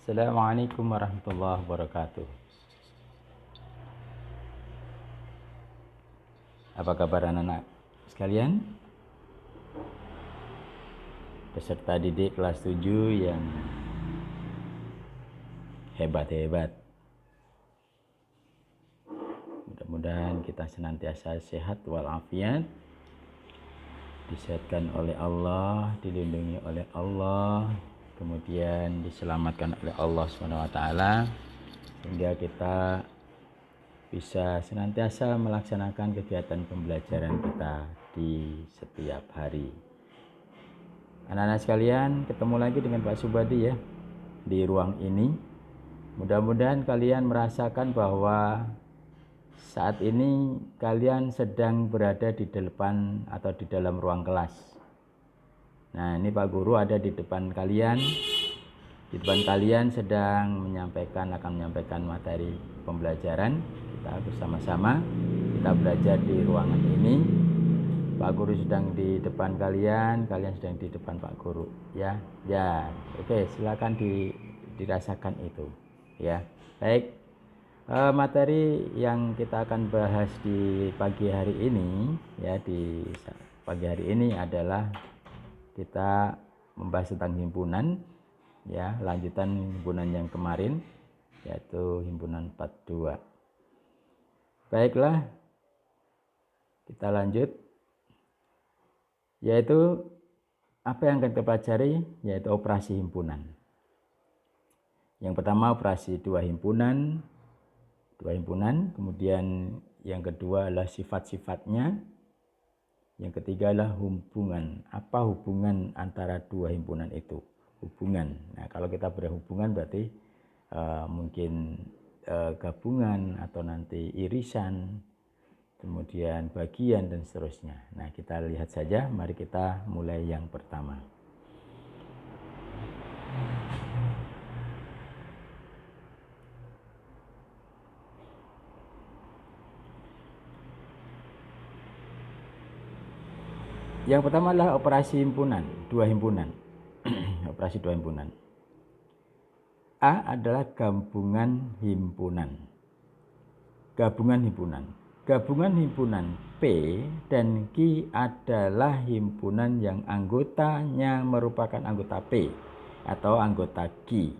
Assalamualaikum warahmatullahi wabarakatuh. Apa kabar anak-anak sekalian? Peserta didik kelas 7 yang hebat-hebat. Mudah-mudahan kita senantiasa sehat walafiat, disehatkan oleh Allah, dilindungi oleh Allah, kemudian diselamatkan oleh Allah SWT, sehingga kita bisa senantiasa melaksanakan kegiatan pembelajaran kita di setiap hari. Anak-anak sekalian, ketemu lagi dengan Pak Subadi ya di ruang ini. Mudah-mudahan kalian merasakan bahwa saat ini kalian sedang berada di depan atau di dalam ruang kelas. Nah, ini Pak Guru ada di depan kalian. Di depan kalian akan menyampaikan materi pembelajaran. Kita bersama-sama kita belajar di ruangan ini. Pak Guru sedang di depan kalian sedang di depan Pak Guru ya. Oke, silakan dirasakan itu ya. Baik, materi yang kita akan bahas di pagi hari ini ya, di pagi hari ini adalah kita membahas tentang himpunan ya, lanjutan himpunan yang kemarin, yaitu himpunan 42. Baiklah, kita lanjut, yaitu apa yang akan kita pelajari, yaitu operasi himpunan. Yang pertama operasi dua himpunan, kemudian yang kedua adalah sifat-sifatnya, yang ketiga adalah hubungan. Apa hubungan antara dua himpunan itu? Hubungan. Nah, kalau kita berhubungan berarti mungkin gabungan atau nanti irisan, kemudian bagian dan seterusnya. Nah, kita lihat saja, mari kita mulai yang pertama. Yang pertama adalah operasi himpunan, dua himpunan. Operasi dua himpunan. A adalah gabungan himpunan. Gabungan himpunan P dan Q adalah himpunan yang anggotanya merupakan anggota P atau anggota Q.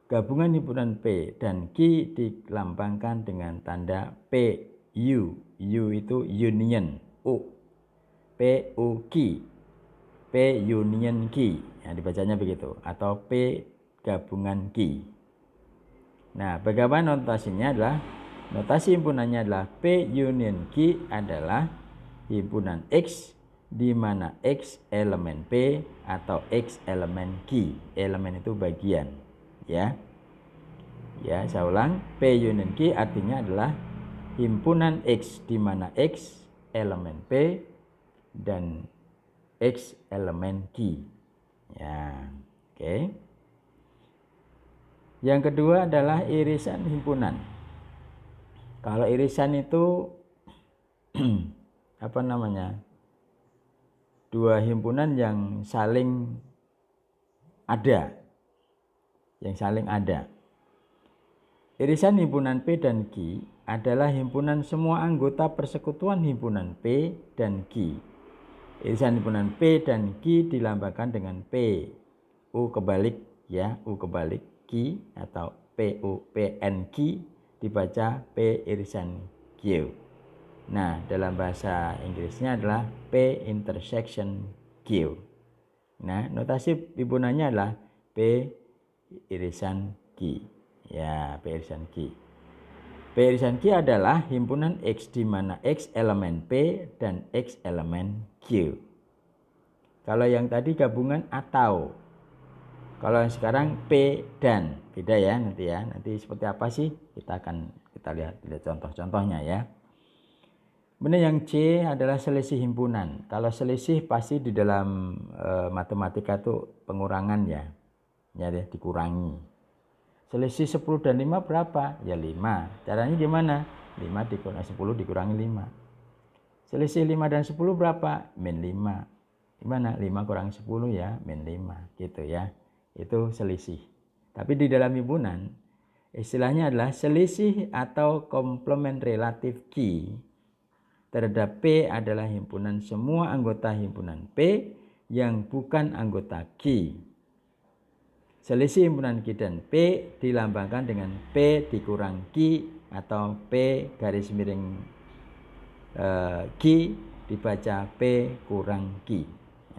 Gabungan himpunan P dan Q dilambangkan dengan tanda PU. U itu union, PUQ, P union Q. Ya, dibacanya begitu, atau P gabungan Q. Nah, bagaimana notasinya adalah, notasi himpunannya adalah P union Q adalah himpunan X, di mana X elemen P atau X elemen Q. Elemen itu bagian, ya. Ya, saya ulang, P union Q artinya adalah himpunan X, di mana X elemen P dan X elemen Q. Ya, oke. Yang kedua adalah irisan himpunan. Kalau irisan itu apa namanya? Dua himpunan yang saling ada. Irisan himpunan P dan Q adalah himpunan semua anggota persekutuan himpunan P dan Q. Irisan himpunan P dan Q dilambangkan dengan P. U kebalik ya, U kebalik Q atau PUPNQ dibaca P irisan Q. Nah, dalam bahasa Inggrisnya adalah P intersection Q. Nah, notasi himpunannya adalah P irisan Q. Ya, P irisan Q. P irisan Q adalah himpunan X, di mana X elemen P dan X elemen Q. Kalau yang tadi gabungan atau, kalau yang sekarang P dan, beda ya nanti ya. Nanti seperti apa sih? Kita lihat contoh-contohnya ya. Kemudian yang C adalah selisih himpunan. Kalau selisih pasti di dalam matematika itu pengurangan ya. Ya deh, dikurangi. Selisih 10 dan 5 berapa? Ya 5. Caranya gimana? 5 dikurangi 10 dikurangi 5. Selisih 5 dan 10 berapa? Min 5. Gimana? 5 kurangi 10 ya, min 5. Gitu ya. Itu selisih. Tapi di dalam himpunan istilahnya adalah selisih atau komplement relatif Q terhadap P adalah himpunan semua anggota himpunan P yang bukan anggota Q. Selisih himpunan Q dan P dilambangkan dengan P dikurang Q atau P garis miring Q dibaca P kurang Q.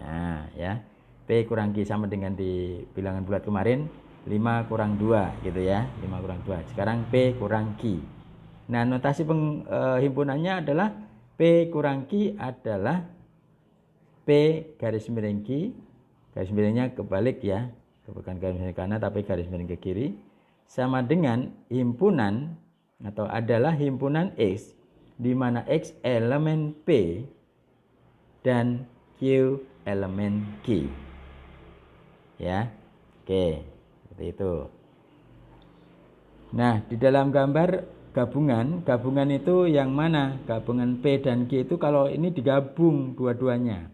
Nah, ya. P kurang Q sama dengan di bilangan bulat kemarin 5 kurang 2 gitu ya. 5 kurang 2. Sekarang P kurang Q. Nah, notasi himpunannya adalah P kurang Q adalah P garis miring Q. Garis miringnya kebalik ya. Bukan garis miring ke kanan tapi garis miring ke kiri. Sama dengan himpunan atau adalah himpunan X di mana X elemen P dan Q elemen Q. Ya. Oke, seperti itu. Nah, di dalam gambar gabungan itu yang mana? Gabungan P dan Q itu kalau ini digabung dua-duanya.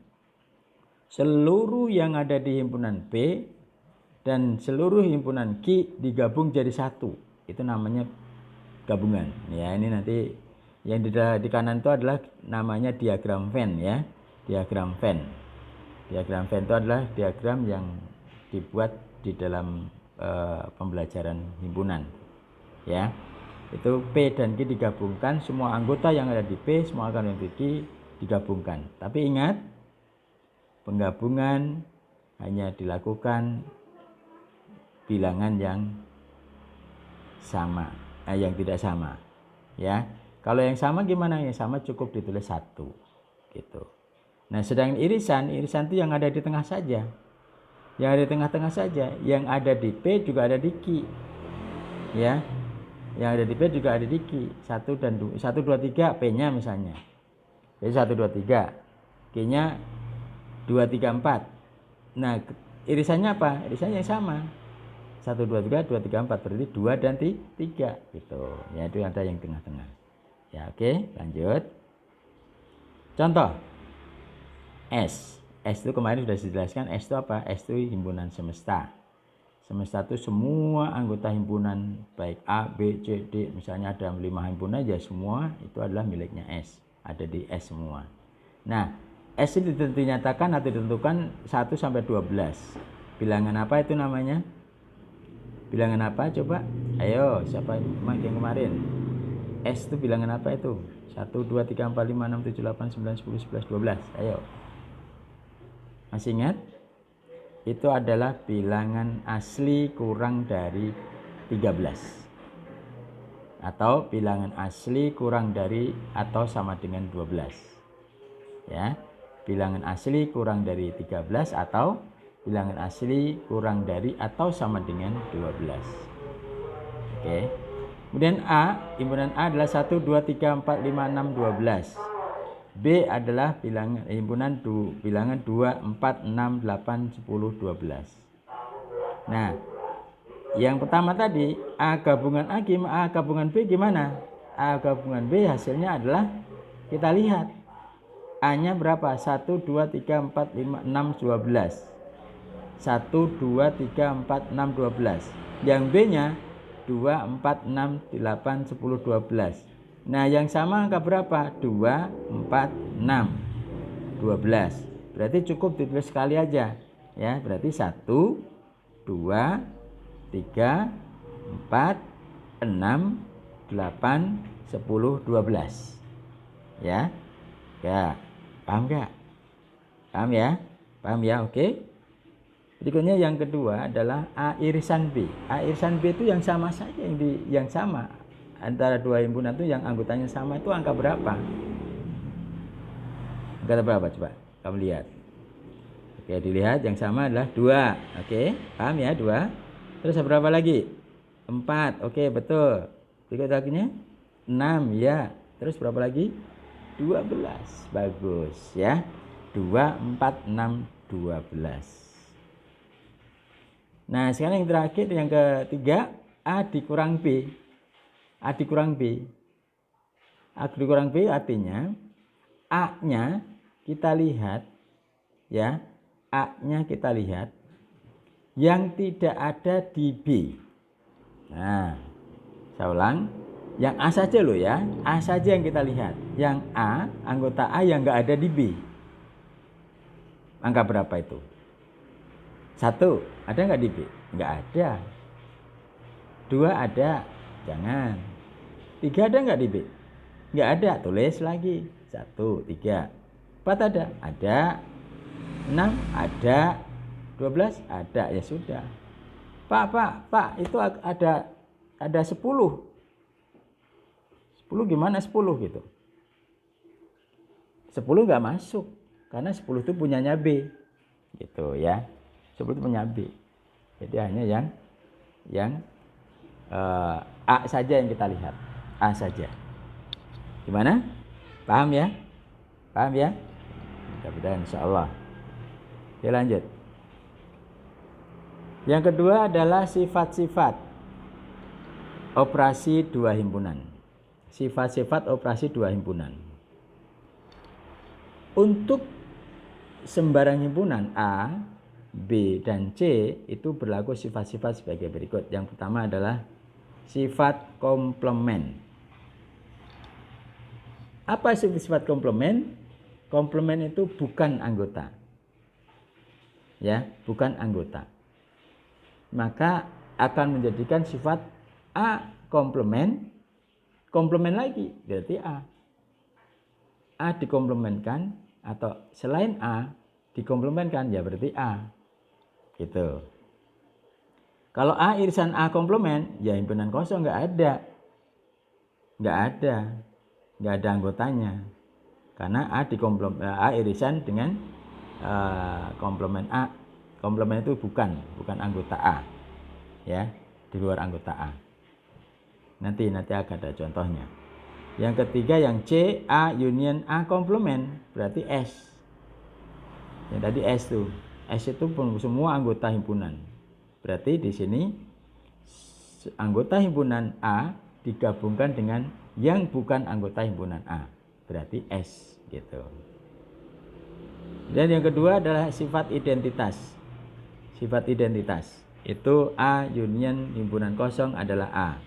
Seluruh yang ada di himpunan P dan seluruh himpunan Q digabung jadi satu. Itu namanya gabungan. Ya, ini nanti yang di kanan itu adalah namanya diagram Venn ya. Diagram Venn. Diagram Venn itu adalah diagram yang dibuat di dalam pembelajaran himpunan. Ya. Itu P dan Q digabungkan, semua anggota yang ada di P, semua anggota yang ada di Q digabungkan. Tapi ingat, penggabungan hanya dilakukan bilangan yang sama, yang tidak sama. Ya, kalau yang sama gimana? Yang sama cukup ditulis 1, gitu. Nah, sedangkan irisan itu yang ada di tengah saja, yang ada di tengah-tengah saja, yang ada di P juga ada di Q, ya. Yang ada di P juga ada di Q. 1 dan 2, 1 2 3 P-nya misalnya. Jadi 1 2 3. Q-nya 2 3 4. Nah, irisannya apa? Irisannya yang sama. 1 2 3 2 3 4 berarti 2 dan 3 gitu. Ya, itu ada yang tengah-tengah. Ya, oke, lanjut. Contoh S. S itu kemarin sudah dijelaskan. S itu apa? S itu himpunan semesta. Semesta itu semua anggota himpunan baik A, B, C, D, misalnya ada 5 himpunan aja, semua itu adalah miliknya S, ada di S semua. Nah, S itu dinyatakan atau ditentukan 1 sampai 12. Bilangan apa itu namanya? Bilangan apa coba? Ayo, siapa yang kemarin? S itu bilangan apa itu? 1 2 3 4 5 6 7 8 9 10 11 12. Ayo. Masih ingat? Itu adalah bilangan asli kurang dari 13 atau bilangan asli kurang dari atau sama dengan 12 ya, bilangan asli kurang dari 13 atau bilangan asli kurang dari atau sama dengan 12. Oke. Kemudian A, himpunan A adalah 1 2 3 4 5 6 12. B adalah bilangan himpunan bilangan 2, 4, 6, 8, 10, 12. Nah, yang pertama tadi A gabungan A gabungan B gimana? A gabungan B hasilnya adalah kita lihat A-nya berapa? 1, 2, 3, 4, 5, 6, 12. 1, 2, 3, 4, 6, 12. Yang B-nya 2, 4, 6, 8, 10, 12. Nah, yang sama angka berapa? 2, 4, 6, 12. Berarti cukup ditulis sekali aja. Ya, berarti 1, 2, 3, 4, 6, 8, 10, 12. Ya. Ya. Paham gak? Paham ya? Paham ya? Oke. Berikutnya yang kedua adalah A irisan B. A irisan B itu yang sama saja, yang sama. Antara dua himpunan itu yang anggotanya sama itu angka berapa? Angka berapa coba? Kamu lihat. Oke, dilihat yang sama adalah 2. Oke, paham ya 2. Terus berapa lagi? 4. Oke, betul. Berikut laginya 6 ya. Terus berapa lagi? 12. Bagus ya. 2, 4, 6, 12. Nah, sekarang yang terakhir yang ketiga A dikurang B. A dikurang B. A dikurang B artinya A-nya kita lihat ya. A-nya kita lihat yang tidak ada di B. Nah, saya ulang, yang A saja loh ya, A saja yang kita lihat. Yang A, anggota A yang nggak ada di B. Angka berapa itu? 1, ada nggak di B? Nggak ada. 2 ada, jangan. 3 ada nggak di B? Nggak ada, tulis lagi. 1, 3. 4 ada. 6 ada. 12 ada, ya sudah. Pak, itu ada 10. 10 gimana 10 gitu? 10 nggak masuk karena 10 itu punyanya B. Gitu ya. 10 itu punya B. Jadi hanya yang A saja yang kita lihat. A saja. Gimana? Paham ya? Paham ya? Mudah-mudahan insyaallah. Oke, lanjut. Yang kedua adalah sifat-sifat operasi dua himpunan. Sifat-sifat operasi dua himpunan. Untuk sembarang himpunan A, B, dan C itu berlaku sifat-sifat sebagai berikut. Yang pertama adalah sifat komplement. Apa sifat komplement? Komplement itu bukan anggota. Ya, bukan anggota. Maka akan menjadikan sifat A komplement lagi, berarti A. A dikomplementkan atau selain A dikomplementkan, ya berarti A. Gitu. Kalau A irisan A komplement, ya himpunan kosong nggak ada. Nggak ada anggotanya. Karena A irisan dengan komplement A. Komplement itu bukan anggota A. Ya, di luar anggota A. Nanti akan ada contohnya. Yang ketiga yang C, A union A komplement, berarti S. Yang tadi S tuh. S itu semua anggota himpunan. Berarti di sini anggota himpunan A digabungkan dengan yang bukan anggota himpunan A. Berarti S gitu. Dan yang kedua adalah sifat identitas. Sifat identitas itu A union himpunan kosong adalah A.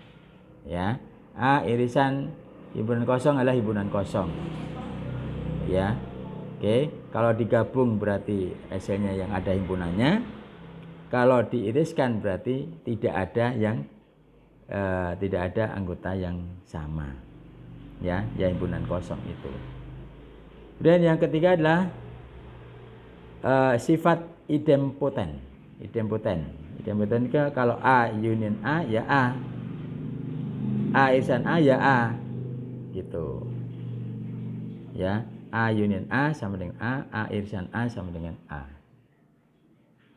Ya. A irisan himpunan kosong adalah himpunan kosong. Ya. Oke, kalau digabung berarti hasilnya yang ada himpunannya. Kalau diiriskan berarti tidak ada anggota yang sama. Ya himpunan kosong itu. Dan yang ketiga adalah sifat idempoten. Idempoten itu kalau A union A ya A. A irisan A ya A. Gitu. Ya, A union A sama dengan A irisan A sama dengan A.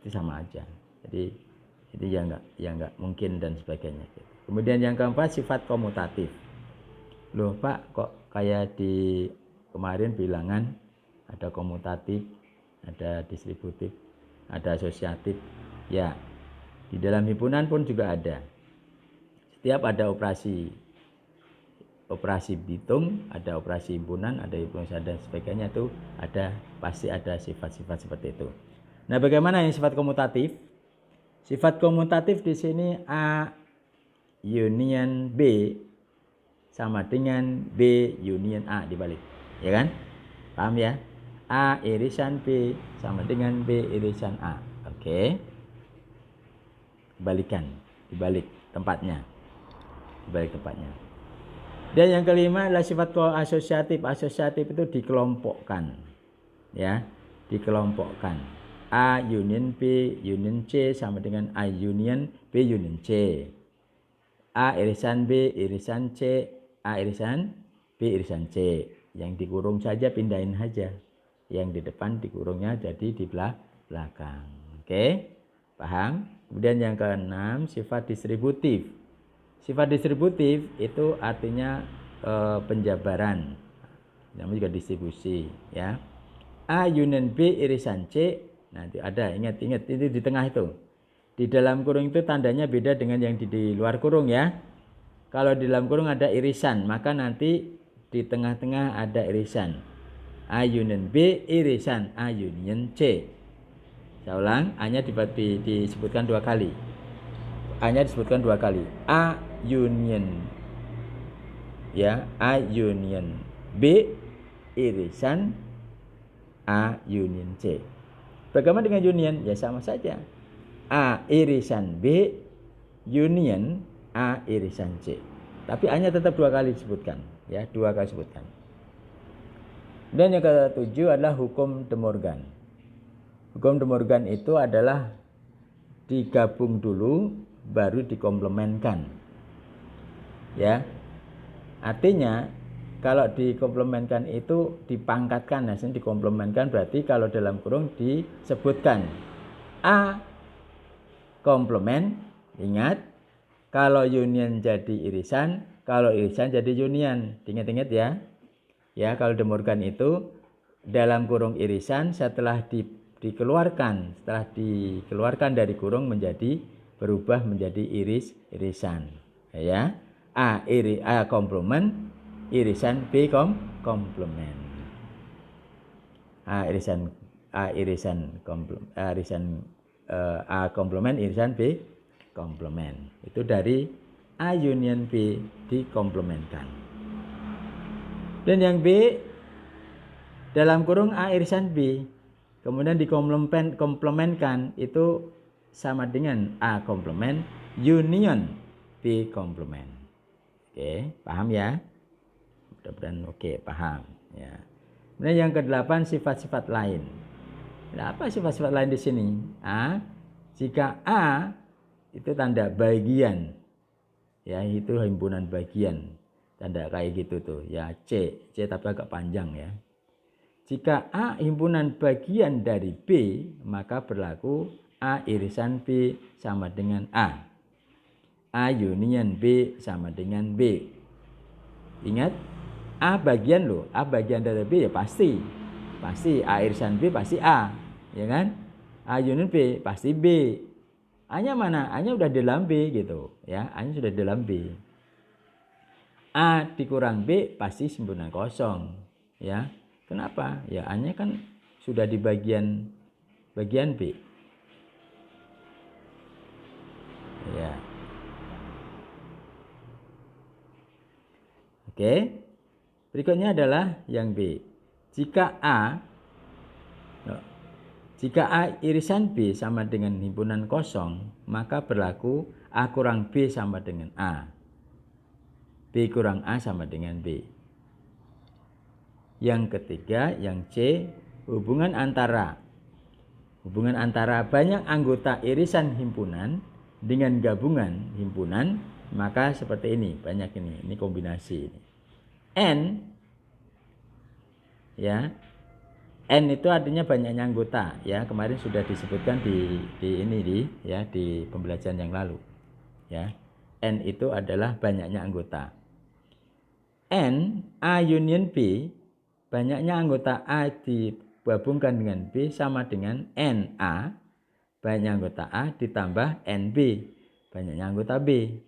Itu sama aja. Jadi ya enggak mungkin dan sebagainya gitu. Kemudian yang keempat sifat komutatif. Loh Pak, kok kayak di kemarin bilangan ada komutatif, ada distributif, ada asosiatif. Ya, di dalam himpunan pun juga ada. Setiap ada operasi hitung, ada operasi himpunan, ada himpunan dan sebagainya itu pasti ada sifat-sifat seperti itu. Nah, bagaimana yang sifat komutatif? Sifat komutatif di sini A union B sama dengan B union A dibalik, ya kan? Paham ya? A irisan B sama dengan B irisan A. Oke. Dibalik tempatnya. Dan yang kelima adalah sifat asosiatif. Asosiatif itu dikelompokkan. Ya, dikelompokkan. A union B union C sama dengan A union B union C. A irisan B irisan C, A irisan B irisan C. Yang dikurung saja pindahin saja. Yang di depan dikurungnya jadi di belakang. Oke? Paham? Kemudian yang keenam sifat distributif. Sifat distributif itu artinya penjabaran. Namanya juga distribusi, ya. A union B irisan C. Nanti ada, ingat itu di tengah itu. Di dalam kurung itu tandanya beda dengan yang di luar kurung ya. Kalau di dalam kurung ada irisan, maka nanti di tengah-tengah ada irisan. A union B irisan A union C. Saya ulang, A-nya disebutkan 2 kali. A-nya disebutkan 2 kali. A union. Ya, A union B irisan A union C. Bagaimana dengan union? Ya sama saja. A irisan B union A irisan C. Tapi A-nya tetap 2 kali disebutkan, ya, 2 kali disebutkan. Dan yang ketujuh adalah hukum De Morgan. Hukum De Morgan itu adalah digabung dulu baru dikomplementkan. Ya. Artinya kalau dikomplementkan itu dipangkatkan, hasilnya dikomplementkan, berarti kalau dalam kurung disebutkan A komplement, ingat kalau union jadi irisan, kalau irisan jadi union. Ingat-ingat ya. Ya, kalau De Morgan itu dalam kurung irisan setelah dikeluarkan dari kurung berubah menjadi irisan. Ya. A komplement, irisan B komplement. A komplement, irisan B komplement. Itu dari A union B dikomplementkan. Dan yang B dalam kurung A irisan B kemudian dikomplementkan, itu sama dengan A komplement union B komplement. Oke, paham ya? Mudah-mudahan oke, paham ya. Kemudian yang ke-8 sifat-sifat lain. Nah, apa sifat-sifat lain di sini? A, jika A itu tanda bagian, ya itu himpunan bagian, tanda kayak gitu tuh, ya C tapi agak panjang ya. Jika A himpunan bagian dari B, maka berlaku A irisan B sama dengan A. A union B sama dengan B. Ingat, A bagian loh, A bagian dari B ya pasti A irisan B pasti A, ya kan? A union B pasti B. A-nya mana? A-nya udah dalam B gitu, ya. A-nya sudah dalam B. A dikurang B pasti himpunan kosong, ya. Kenapa? Ya A-nya kan sudah di bagian B. Ya. Oke. Berikutnya adalah yang B. Jika A irisan B sama dengan himpunan kosong, maka berlaku A kurang B sama dengan A. B kurang A sama dengan B. Yang ketiga, yang C, hubungan antara banyak anggota irisan himpunan dengan gabungan himpunan, maka seperti ini, banyak ini kombinasi ini. N, ya, N itu artinya banyaknya anggota, ya, kemarin sudah disebutkan di pembelajaran yang lalu, ya. N itu adalah banyaknya anggota. N A union B, banyaknya anggota A digabungkan dengan B sama dengan NA, banyak anggota A ditambah NB, banyaknya anggota B,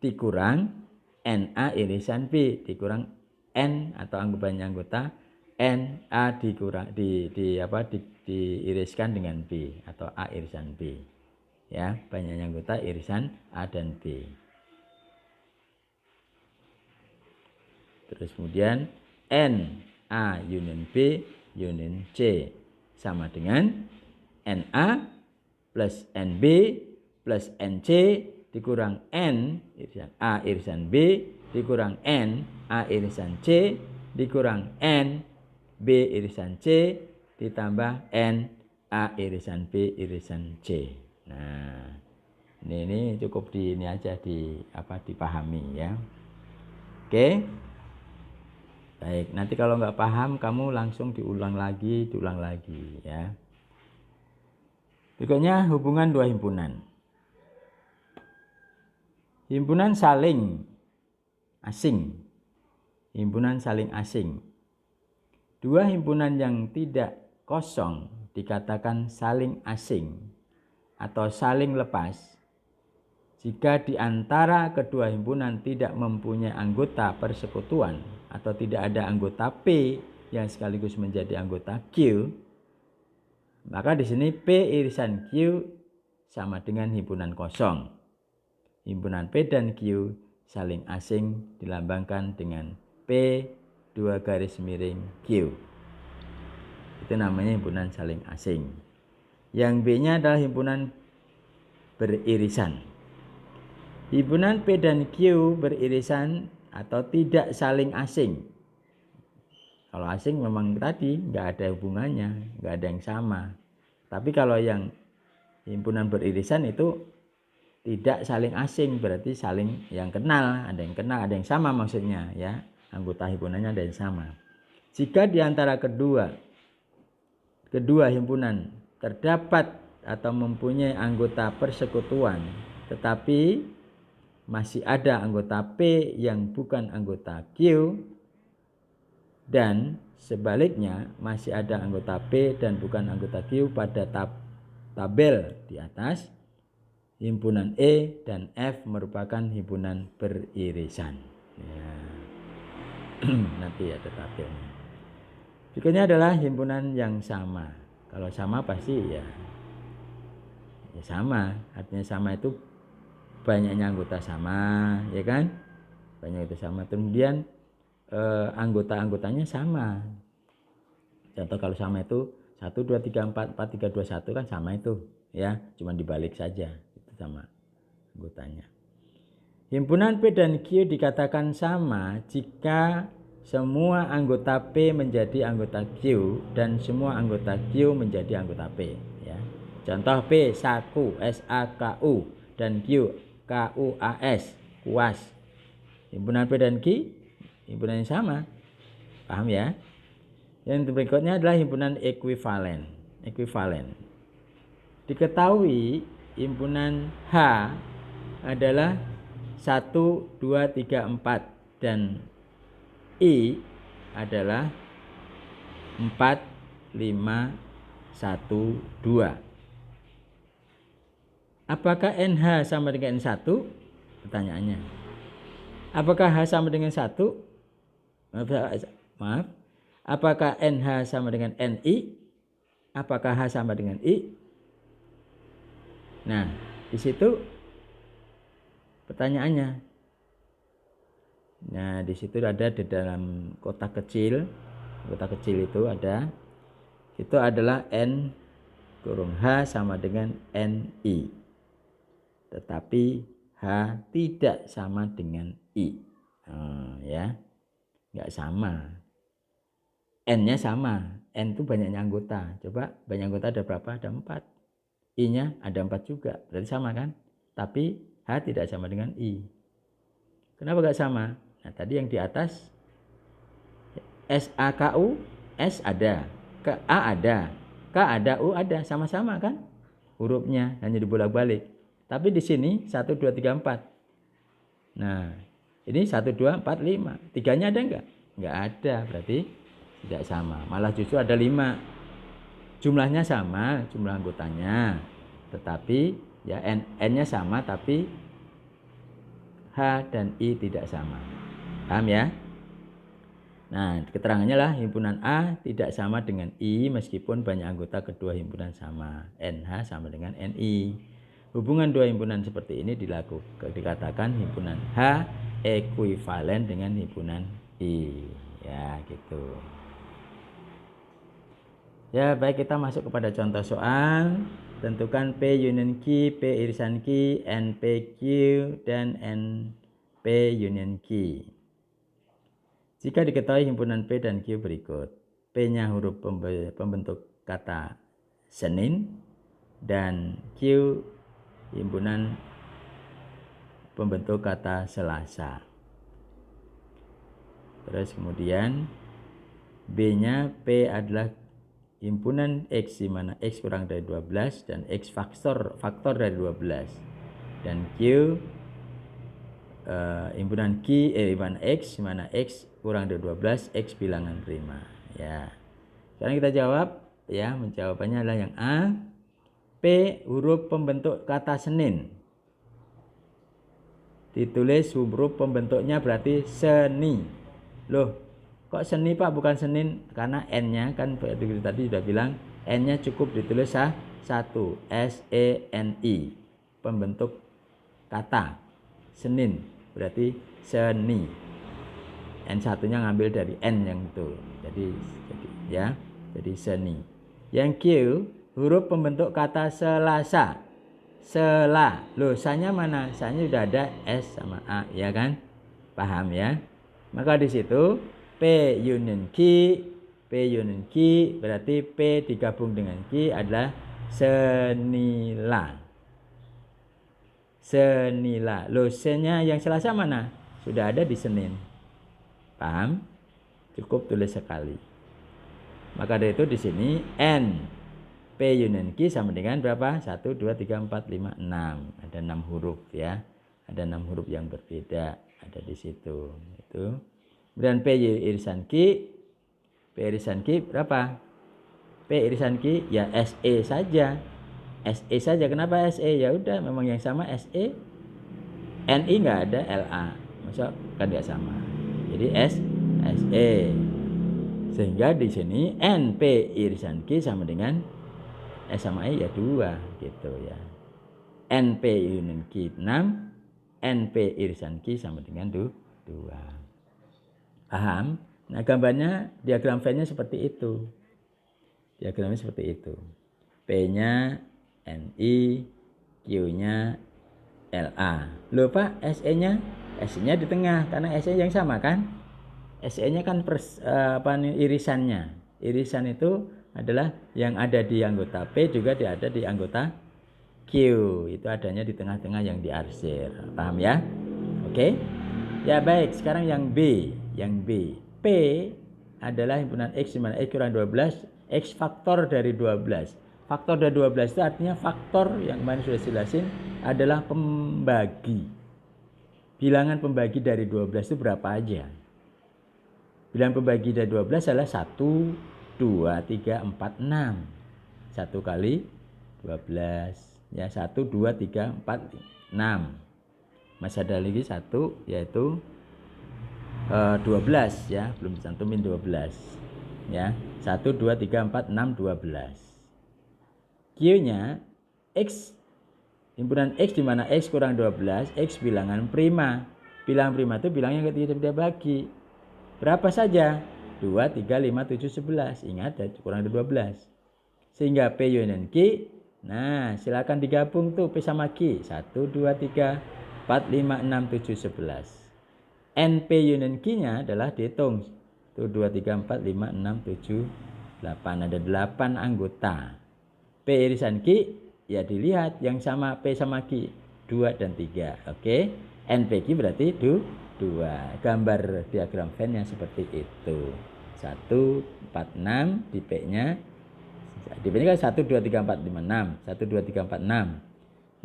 dikurang NA irisan B, dikurang N atau banyak anggota NA diiriskan dengan B atau A irisan B, ya, banyaknya anggota irisan A dan B. Terus kemudian NA union B union C sama dengan NA plus NB plus NC dikurang N irisan A irisan B dikurang N A irisan C dikurang N B irisan C ditambah N A irisan B irisan C. Nah, ini cukup dipahami ya. Oke. Baik, nanti kalau nggak paham kamu langsung diulang lagi ya. Berikutnya hubungan dua himpunan. Himpunan saling asing. Himpunan saling asing. Dua himpunan yang tidak kosong dikatakan saling asing atau saling lepas jika di antara kedua himpunan tidak mempunyai anggota persekutuan atau tidak ada anggota P yang sekaligus menjadi anggota Q, Maka di sini P irisan Q sama dengan himpunan kosong. Himpunan P dan Q saling asing dilambangkan dengan P 2 garis miring Q. Itu namanya himpunan saling asing. Yang B-nya adalah himpunan beririsan. Himpunan P dan Q beririsan atau tidak saling asing. Kalau asing memang tadi nggak ada hubungannya, nggak ada yang sama. Tapi kalau yang himpunan beririsan itu tidak saling asing, berarti saling yang kenal, ada yang sama maksudnya ya. Anggota himpunannya ada yang sama. Jika di antara kedua himpunan terdapat atau mempunyai anggota persekutuan, tetapi masih ada anggota P yang bukan anggota Q, dan sebaliknya masih ada anggota P dan bukan anggota Q pada tabel di atas, himpunan E dan F merupakan himpunan beririsan. Ya. Nanti ada tabelnya. Berikutnya adalah himpunan yang sama. Kalau sama pasti ya sama. Artinya sama itu banyaknya anggota sama, ya kan? Banyak itu sama. Kemudian anggota-anggotanya sama. Contoh kalau sama itu 1, 2, 3, 4, 4, 3, 2, 1 kan sama itu, ya. Cuma dibalik saja, itu sama anggotanya. Himpunan P dan Q dikatakan sama jika semua anggota P menjadi anggota Q dan semua anggota Q menjadi anggota P, ya. Contoh P SAKU, SAKU, dan Q KUAS, KUAS. Himpunan P dan Q himpunan yang sama. Paham ya? Yang berikutnya adalah himpunan ekuivalen. Diketahui himpunan H adalah 1, 2, 3, 4 dan I adalah 4, 5, 1, 2. Apakah NH sama dengan N1? Pertanyaannya. Apakah H sama dengan 1? Maaf. Apakah NH sama dengan NI? Apakah H sama dengan I? Nah, di situ pertanyaannya. Nah, di situ ada di dalam kotak kecil. Kotak kecil itu ada. Itu adalah N kurung H sama dengan NI. Tetapi H tidak sama dengan I. Ya. Enggak sama. N-nya sama. N itu banyaknya anggota. Coba banyak anggota ada berapa? Ada 4. I-nya ada 4 juga. Berarti sama kan? Tapi H tidak sama dengan I. Kenapa enggak sama? Nah, tadi yang di atas SAKU, S ada, A ada, K ada, U ada, sama-sama kan? Hurufnya hanya dibolak-balik. Tapi di sini 1, 2, 3, 4. Nah, ini 1, 2, 4, 5. Tiganya ada enggak? Enggak ada, berarti tidak sama. Malah justru ada 5. Jumlahnya sama, jumlah anggotanya. Tetapi ya N-nya sama tapi H dan I tidak sama. Paham ya? Nah, keterangannya lah himpunan A tidak sama dengan I meskipun banyak anggota kedua himpunan sama. NH sama dengan NI. Hubungan dua himpunan seperti ini dikatakan himpunan H ekuivalen dengan himpunan I. Ya, gitu. Ya, baik, kita masuk kepada contoh soal. Tentukan P union Q, P irisan Q, NPQ, dan NP union Q. Jika diketahui himpunan P dan Q berikut. P-nya huruf pembentuk kata Senin, dan Q himpunan pembentuk kata Selasa. Terus kemudian B-nya P adalah himpunan X di mana X kurang dari 12 dan X faktor dari 12. Dan Q himpunan himpunan X di mana X kurang dari 12, X bilangan prima. Ya. Sekarang kita jawab ya, menjawabannya adalah yang A. P huruf pembentuk kata Senin. Ditulis huruf pembentuknya berarti seni. Loh, kok seni Pak bukan Senin? Karena N-nya kan tadi sudah bilang N-nya cukup ditulis satu, S-E-N-I, pembentuk kata. Senin, berarti seni. N satunya ngambil dari N yang itu. Jadi seni. Yang Q, huruf pembentuk kata Selasa. Sela. Loh, sanya mana? Sanya sudah ada S sama A, ya kan? Paham ya? Maka di situ P union Q, berarti P digabung dengan Q adalah senila. Senila. Loh, C-nya yang Selasa mana? Sudah ada di Senin. Paham? Cukup tulis sekali. Maka dari itu di sini N P union Q sama dengan berapa? 1, 2, 3, 4, 5, 6. Ada 6 huruf ya. Ada 6 huruf yang berbeda. Ada di situ. Itu. Kemudian P irisan Q. P irisan Q berapa? P irisan Q ya SE saja. SE saja. Kenapa SE? Ya udah memang yang sama SE. NI nggak ada, LA. Masa kan nggak sama. Jadi SE. Sehingga di sini NP irisan Q sama dengan S sama E ya 2 gitu ya. NP union Q 6, NP irisan Q sama dengan 2. Paham? Nah, gambarnya diagram Venn-nya seperti itu. Diagramnya seperti itu. P-nya NI, Q-nya LA. Loh Pak, SE-nya? SE-nya di tengah karena SE yang sama kan? SE-nya kan irisannya. Irisan itu adalah yang ada di anggota P juga ada di anggota Q. Itu adanya di tengah-tengah yang diarsir. Paham ya? Oke? Ya baik, sekarang yang B. Yang B. P adalah himpunan X di mana X kurang 12, X faktor dari 12. Faktor dari 12 itu artinya faktor yang kemarin sudah jelasin adalah pembagi. Bilangan pembagi dari 12 itu berapa aja? Bilangan pembagi dari 12 adalah 1, 2, 3, 4, 6. 1 kali 12. Ya, 1, 2, 3, 4, 6. Masih ada lagi 1 yaitu 12 ya, belum dicantumin 12 ya. 1, 2, 3, 4, 6, 12. Q-nya X, himpunan X di mana X kurang 12, X bilangan prima. Bilangan prima itu bilang yang tidak bagi. Berapa saja? 2, 3, 5, 7, 11. Ingat ya, kurang dari 12. Sehingga P union Q, nah silakan digabung tuh P sama Q. 1, 2, 3, 4, 5, 6, 7, 11. NP union Q-nya adalah dihitung. 1, 2, 3, 4, 5, 6, 7, 8. Ada 8 anggota. P irisan Q, ya dilihat yang sama P sama Q. 2 dan 3. Oke. NPQ berarti 2. Gambar diagram Venn yang seperti itu. 1, 4, 6 di P-nya. Di P-nya kan 1, 2, 3, 4, 5, 6. 1, 2, 3, 4, 6.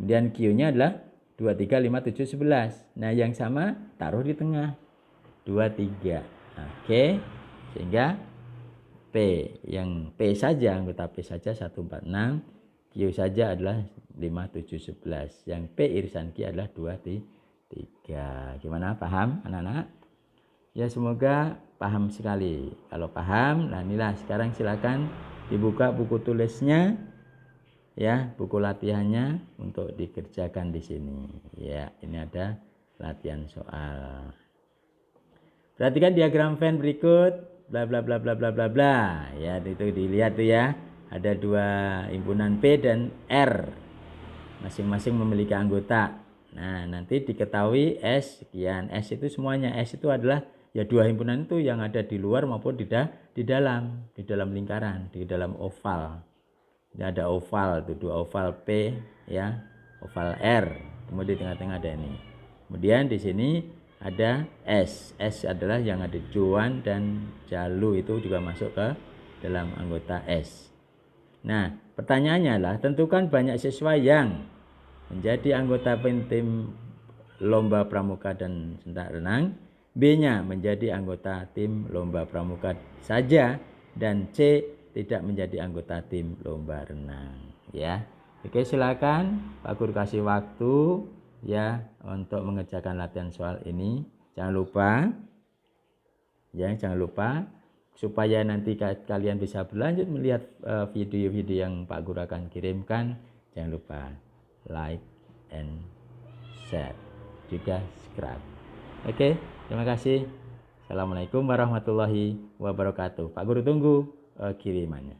Kemudian Q-nya adalah 2, 3, 5, 7, 11. Nah yang sama taruh di tengah. 2, 3. Oke. Sehingga P, yang P saja, anggota P saja 1, 4, 6. Q saja adalah 5, 7, 11. Yang P irisan Q adalah 2, 3. Gimana, paham anak-anak? Ya semoga paham sekali. Kalau paham, nah inilah sekarang silakan dibuka buku tulisnya. Ya, buku latihannya untuk dikerjakan di sini. Ya, ini ada latihan soal. Perhatikan diagram Venn berikut, bla bla bla bla bla bla bla. Ya, itu dilihat tuh ya. Ada 2 himpunan P dan R. Masing-masing memiliki anggota. Nah, nanti diketahui S sekian. S itu semuanya. S itu adalah ya 2 himpunan itu yang ada di luar maupun di dalam lingkaran, di dalam oval. Ini ada oval itu 2 oval P ya, oval R. Kemudian di tengah-tengah ada ini. Kemudian di sini ada S. S adalah yang ada Joan dan Jalu, itu juga masuk ke dalam anggota S. Nah, pertanyaannya adalah tentukan banyak siswa yang menjadi anggota tim lomba pramuka dan sepak renang. B-nya menjadi anggota tim lomba pramuka saja dan C tidak menjadi anggota tim lomba renang ya. Oke, silakan Pak Guru kasih waktu ya untuk mengerjakan latihan soal ini. Jangan lupa supaya nanti kalian bisa berlanjut melihat video-video yang Pak Guru akan kirimkan, jangan lupa like and share, juga subscribe. Oke, terima kasih. Assalamualaikum warahmatullahi wabarakatuh. Pak Guru tunggu kirimannya.